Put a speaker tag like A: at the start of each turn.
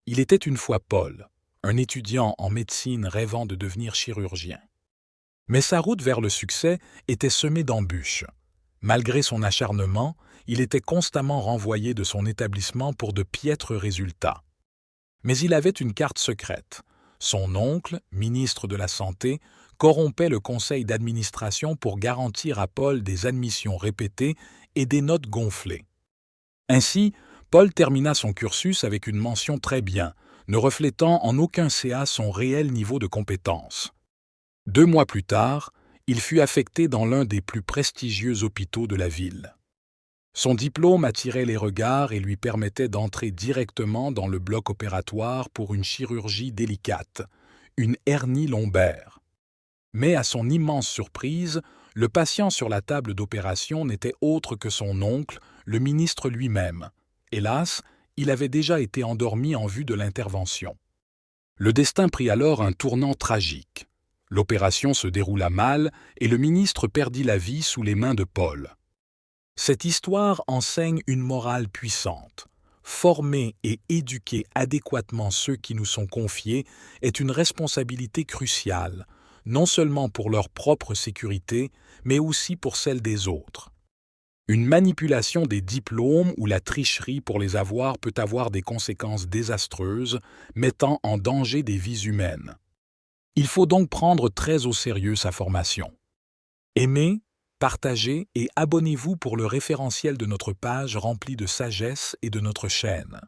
A: Il était une fois Paul, un étudiant en médecine rêvant de devenir chirurgien. Mais sa route vers le succès était semée d'embûches. Malgré son acharnement, il était constamment renvoyé de son établissement pour de piètres résultats. Mais il avait une carte secrète. Son oncle, ministre de la Santé, corrompait le conseil d'administration pour garantir à Paul des admissions répétées et des notes gonflées. Ainsi, Paul termina son cursus avec une mention très bien, ne reflétant en aucun CA son réel niveau de compétence. 2 mois plus tard, il fut affecté dans l'un des plus prestigieux hôpitaux de la ville. Son diplôme attirait les regards et lui permettait d'entrer directement dans le bloc opératoire pour une chirurgie délicate, une hernie lombaire. Mais à son immense surprise, le patient sur la table d'opération n'était autre que son oncle, le ministre lui-même. Hélas, il avait déjà été endormi en vue de l'intervention. Le destin prit alors un tournant tragique. L'opération se déroula mal et le ministre perdit la vie sous les mains de Paul. Cette histoire enseigne une morale puissante. Former et éduquer adéquatement ceux qui nous sont confiés est une responsabilité cruciale, non seulement pour leur propre sécurité, mais aussi pour celle des autres. Une manipulation des diplômes ou la tricherie pour les avoir peut avoir des conséquences désastreuses, mettant en danger des vies humaines. Il faut donc prendre très au sérieux sa formation. Aimez, partagez et abonnez-vous pour le référentiel de notre page remplie de sagesse et de notre chaîne.